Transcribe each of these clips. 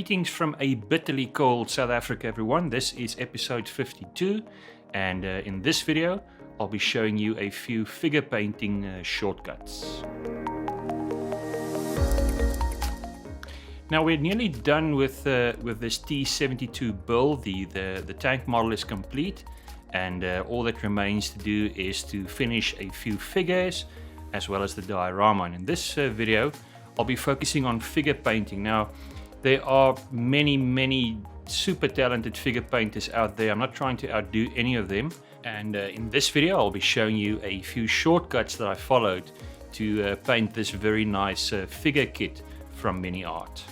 Greetings from a bitterly cold South Africa, everyone. This is episode 52, and in this video I'll be showing you a few figure painting shortcuts. Now we're nearly done with this T72 build. The tank model is complete, and all that remains to do is to finish a few figures as well as the diorama. And in this video I'll be focusing on figure painting. Now there are many super talented figure painters out there. I'm not trying to outdo any of them, and in this video I'll be showing you a few shortcuts that I followed to paint this very nice figure kit from Mini Art.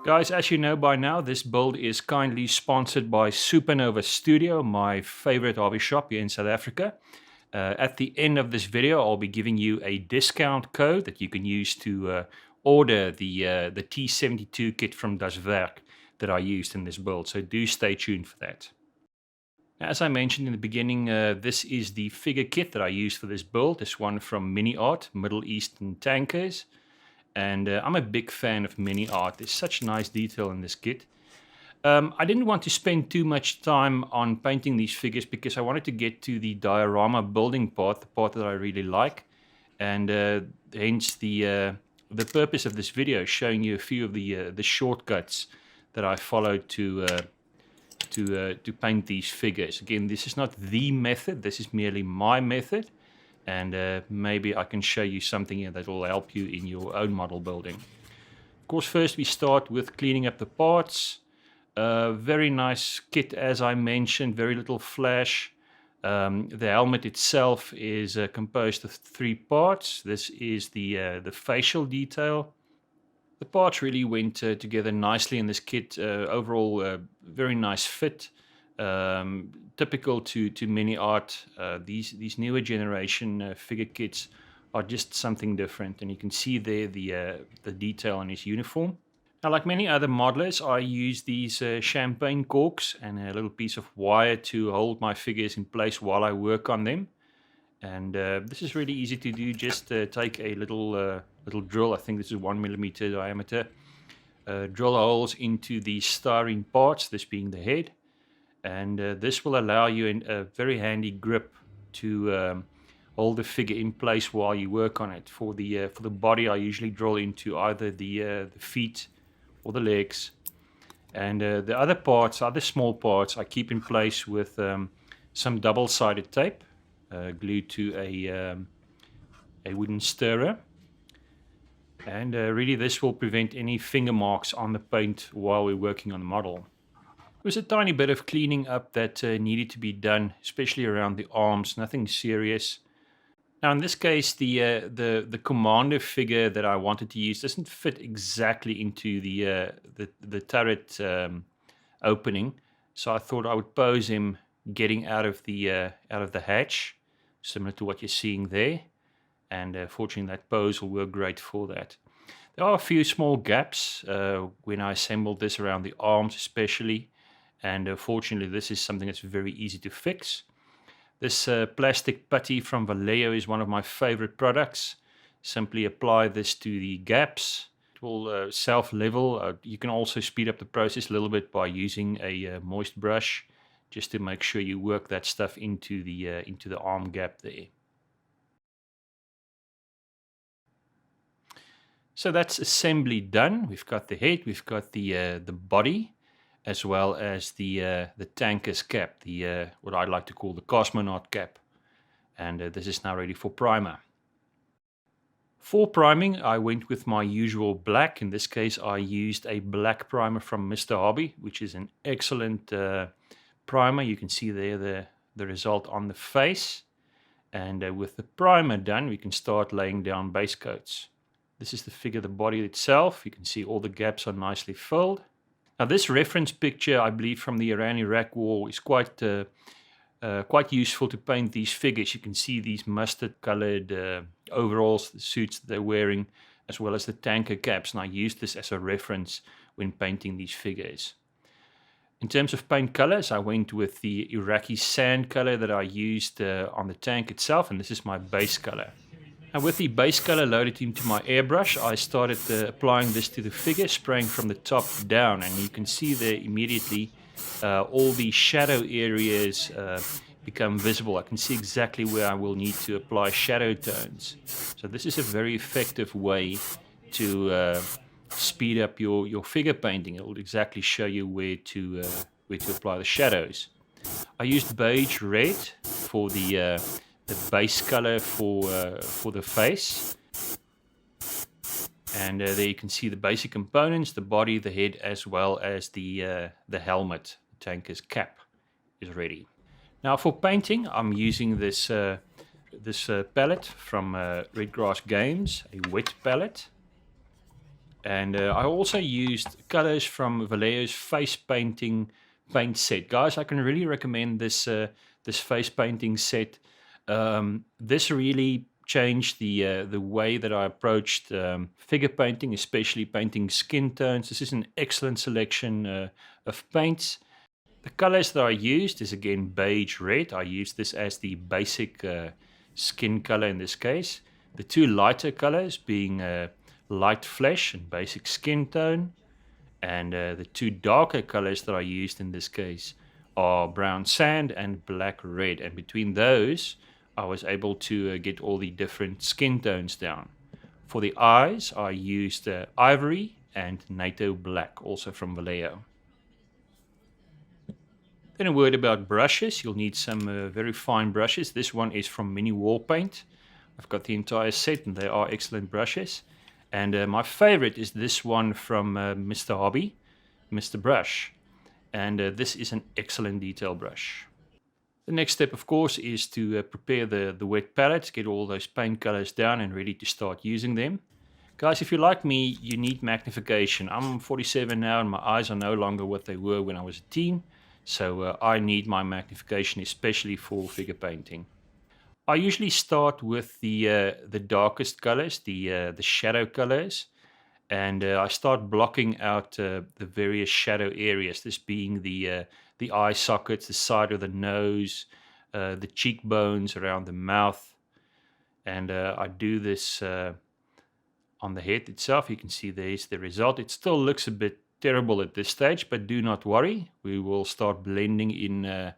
Guys, as you know by now, this build is kindly sponsored by Supernova Studio, my favorite hobby shop here in South Africa. At the end of this video, I'll be giving you a discount code that you can use to order the T72 kit from Das Werk that I used in this build, so do stay tuned for that. As I mentioned in the beginning, this is the figure kit that I used for this build, this one from Mini Art, Middle Eastern Tankers. And I'm a big fan of Mini Art. There's such nice detail in this kit. I didn't want to spend too much time on painting these figures because I wanted to get to the diorama building part, the part that I really like. And hence the purpose of this video, showing you a few of the shortcuts that I followed to paint these figures. Again, this is not the method, this is merely my method. And maybe I can show you something here that will help you in your own model building. Of course, first we start with cleaning up the parts. Very nice kit, as I mentioned, very little flash. The helmet itself is composed of 3 parts. This is the facial detail. The parts really went together nicely in this kit. Overall, very nice fit. Typical to Mini Art, these newer generation figure kits are just something different, and you can see there the detail on his uniform. Now, like many other modelers, I use these champagne corks and a little piece of wire to hold my figures in place while I work on them. And this is really easy to do. Just take a little drill. I think this is 1mm diameter. Drill holes into the styrene parts, this being the head. And this will allow you a very handy grip to hold the figure in place while you work on it. For the body, I usually drill into either the feet or the legs. And the other parts, other small parts, I keep in place with some double-sided tape glued to a wooden stirrer. And really this will prevent any finger marks on the paint while we're working on the model. There was a tiny bit of cleaning up that needed to be done, especially around the arms, nothing serious. Now in this case, the commander figure that I wanted to use doesn't fit exactly into the turret opening, so I thought I would pose him getting out of the hatch, similar to what you're seeing there, and fortunately that pose will work great for that. There are a few small gaps when I assembled this around the arms especially. And fortunately, this is something that's very easy to fix. This plastic putty from Vallejo is one of my favorite products. Simply apply this to the gaps. It will self-level. You can also speed up the process a little bit by using a moist brush, just to make sure you work that stuff into the arm gap there. So that's assembly done. We've got the head, we've got the body, as well as the tanker's cap, what I like to call the cosmonaut cap. And this is now ready for primer. For priming, I went with my usual black. In this case, I used a black primer from Mr. Hobby, which is an excellent primer. You can see there the result on the face. And with the primer done, we can start laying down base coats. This is the figure, the body itself. You can see all the gaps are nicely filled. Now this reference picture, I believe from the Iran-Iraq War, is quite useful to paint these figures. You can see these mustard-colored overalls, the suits that they're wearing, as well as the tanker caps. And I used this as a reference when painting these figures. In terms of paint colors, I went with the Iraqi sand color that I used on the tank itself, and this is my base color. And with the base color loaded into my airbrush, I started applying this to the figure, spraying from the top down, and you can see there immediately all the shadow areas become visible. I can see exactly where I will need to apply shadow tones. So this is a very effective way to speed up your figure painting. It will exactly show you where to apply the shadows. I used beige red for the base color for the face, and there you can see the basic components: the body, the head, as well as the helmet. The tanker's cap is ready. Now for painting, I'm using this palette from Redgrass Games, a wet palette. And I also used colors from Vallejo's face painting paint set. Guys, I can really recommend this face painting set. This really changed the way that I approached figure painting, especially painting skin tones. This is an excellent selection of paints. The colors that I used is again beige red. I used this as the basic skin color in this case. The two lighter colors being light flesh and basic skin tone, and the two darker colors that I used in this case are brown sand and black red, and between those I was able to get all the different skin tones down. For the eyes I used ivory and NATO black, also from Vallejo. Then a word about brushes. You'll need some very fine brushes. This one is from Mini Wall Paint. I've got the entire set and they are excellent brushes. And my favorite is this one from Mr. Hobby, Mr. Brush. And this is an excellent detail brush. The next step, of course, is to prepare the wet palette, get all those paint colors down and ready to start using them. Guys, if you're like me, you need magnification. I'm 47 now and my eyes are no longer what they were when I was a teen. So I need my magnification, especially for figure painting. I usually start with the darkest colors, the shadow colors, and I start blocking out the various shadow areas. This being the eye sockets, the side of the nose, the cheekbones, around the mouth, and I do this on the head itself. You can see there's the result. It still looks a bit terrible at this stage, but do not worry. We will start blending in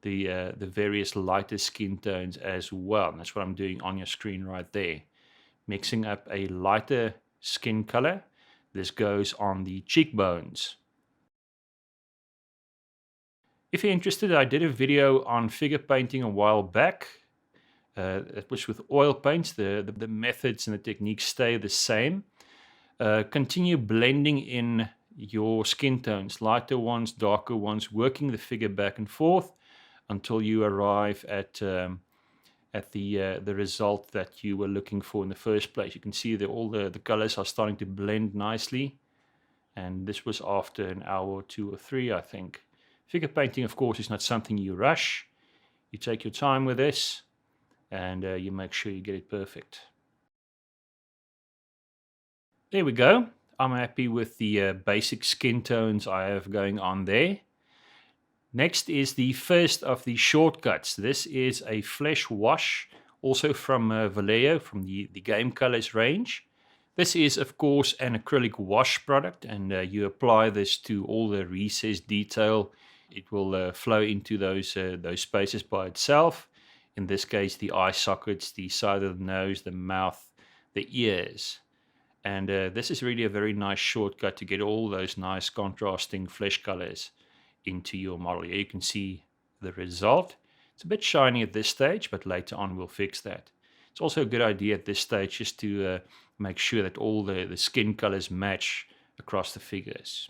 the various lighter skin tones as well. And that's what I'm doing on your screen right there. Mixing up a lighter skin color. This goes on the cheekbones. If you're interested, I did a video on figure painting a while back. It was with oil paints. The methods and the techniques stay the same. Continue blending in your skin tones, lighter ones, darker ones, working the figure back and forth until you arrive at the result that you were looking for in the first place. You can see that all the colors are starting to blend nicely, and this was after an hour or 2 or 3, I think. Figure painting, of course, is not something you rush. You take your time with this, and you make sure you get it perfect. There we go. I'm happy with the basic skin tones I have going on there. Next is the first of the shortcuts. This is a flesh wash, also from Vallejo, from the Game Colors range. This is, of course, an acrylic wash product, and you apply this to all the recessed detail. It will flow into those spaces by itself. In this case, the eye sockets, the side of the nose, the mouth, the ears. And this is really a very nice shortcut to get all those nice contrasting flesh colors into your model. Here you can see the result. It's a bit shiny at this stage, but later on we'll fix that. It's also a good idea at this stage just to make sure that all the skin colors match across the figures.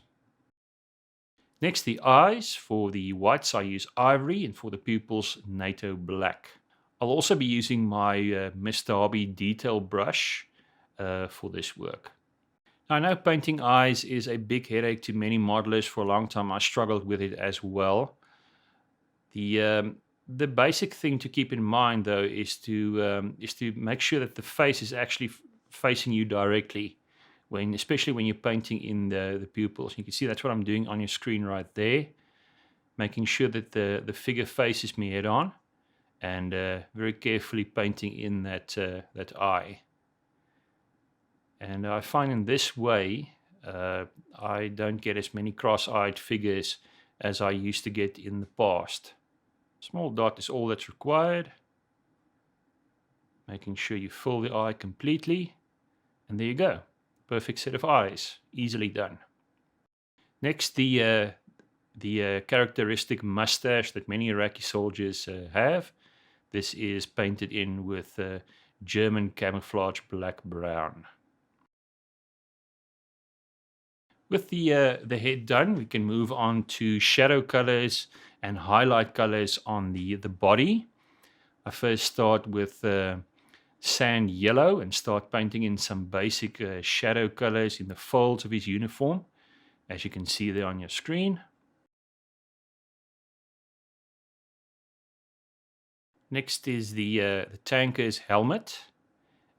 Next, the eyes. For the whites I use ivory, and for the pupils NATO black. I'll also be using my Mr. Hobby detail brush for this work. Now, I know painting eyes is a big headache to many modelers. For a long time I struggled with it as well. The basic thing to keep in mind, though, is to make sure that the face is actually facing you directly, especially when you're painting in the pupils. You can see that's what I'm doing on your screen right there. making sure that the figure faces me head on, and very carefully painting in that eye. And I find in this way I don't get as many cross-eyed figures as I used to get in the past. Small dot is all that's required. Making sure you fill the eye completely. And there you go. Perfect set of eyes. Easily done. Next, the characteristic mustache that many Iraqi soldiers have. This is painted in with German camouflage black-brown. With the head done, we can move on to shadow colors and highlight colors on the body. I first start with sand yellow and start painting in some basic shadow colors in the folds of his uniform, as you can see there on your screen. Next is the tanker's helmet,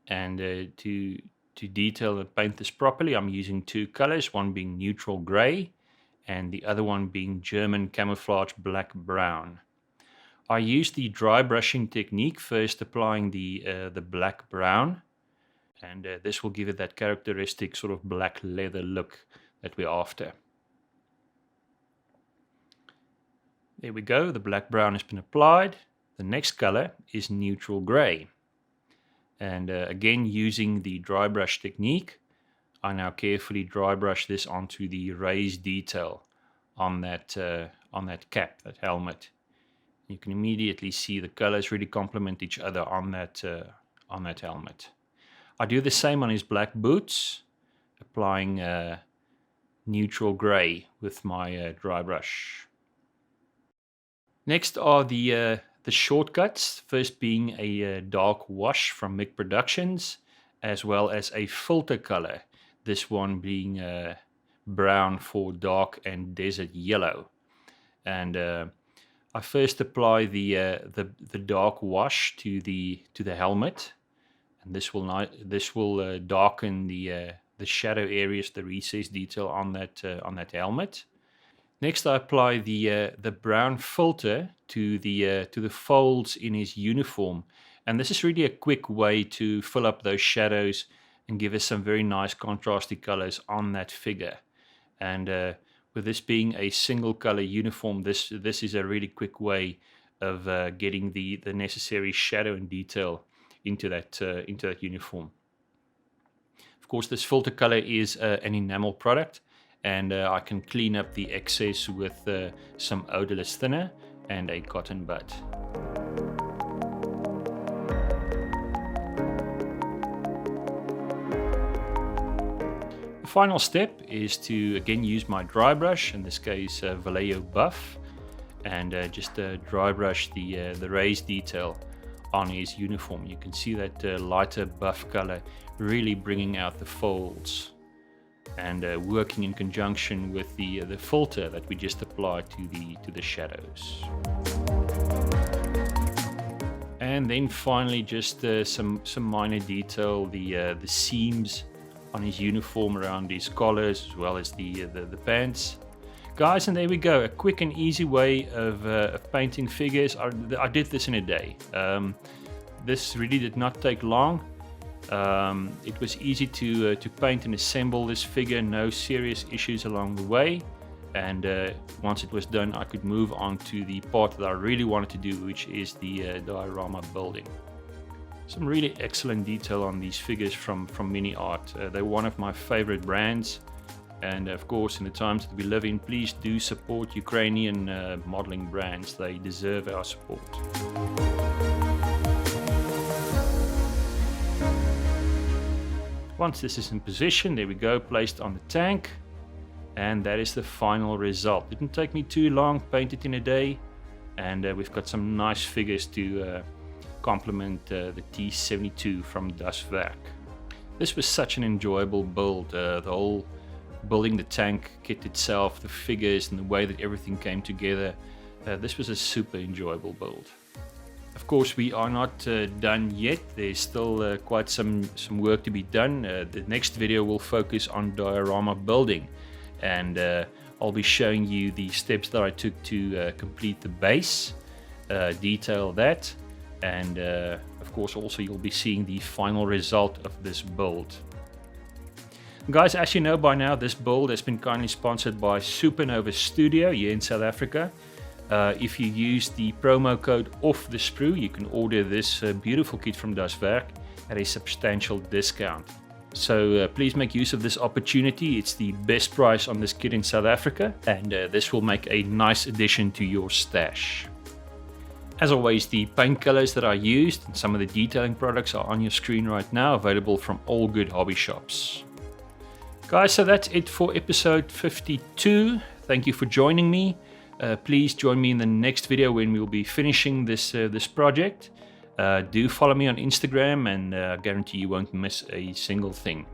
and to detail and paint this properly, I'm using two colors, one being neutral gray and the other one being German camouflage black-brown. I use the dry brushing technique, first applying the black-brown, and this will give it that characteristic sort of black leather look that we're after. There we go, the black-brown has been applied. The next color is neutral gray. And again, using the dry brush technique, I now carefully dry brush this onto the raised detail on that cap, that helmet. You can immediately see the colors really complement each other on that helmet. I do the same on his black boots, applying neutral gray with my dry brush. Next are the shortcuts, first being a dark wash from MIG Productions, as well as a filter color, this one being brown for dark and desert yellow. And I first apply the dark wash to the helmet, and this will darken the shadow areas, the recessed detail on that helmet. Next, I apply the brown filter to the folds in his uniform, and this is really a quick way to fill up those shadows and give us some very nice contrasty colors on that figure. And with this being a single color uniform, this is a really quick way of getting the necessary shadow and detail into that uniform. Of course, this filter color is an enamel product, and I can clean up the excess with some odorless thinner and a cotton bud. The final step is to again use my dry brush, in this case Vallejo Buff, and just dry brush the raised detail on his uniform. You can see that lighter buff color really bringing out the folds, and working in conjunction with the filter that we just applied to the shadows. And then finally, just some minor detail, the seams on his uniform around his collars, as well as the pants. Guys, and there we go, a quick and easy way of painting figures. I did this in a day. This really did not take long. It was easy to paint and assemble this figure, no serious issues along the way, and once it was done, I could move on to the part that I really wanted to do, which is the diorama building. Some really excellent detail on these figures from Mini Art. They're one of my favorite brands, and of course, in the times that we live in, please do support Ukrainian modeling brands. They deserve our support. Once this is in position, there we go, placed on the tank, and that is the final result. Didn't take me too long, painted in a day, and we've got some nice figures to complement the T-72 from Das Werk. This was such an enjoyable build, the whole building the tank kit itself, the figures, and the way that everything came together. This was a super enjoyable build. Of course, we are not done yet. There's still quite some work to be done. The next video will focus on diorama building, and I'll be showing you the steps that I took to complete the base, detail that, and of course also you'll be seeing the final result of this build. Guys, as you know by now, this build has been kindly sponsored by Supernova Studio here in South Africa. If you use the promo code off the sprue, you can order this beautiful kit from Das Werk at a substantial discount. So please make use of this opportunity. It's the best price on this kit in South Africa, and this will make a nice addition to your stash. As always, the paint colors that I used and some of the detailing products are on your screen right now, available from all good hobby shops. Guys, so that's it for episode 52. Thank you for joining me. Please join me in the next video when we'll be finishing this project. Do follow me on Instagram, and I guarantee you won't miss a single thing.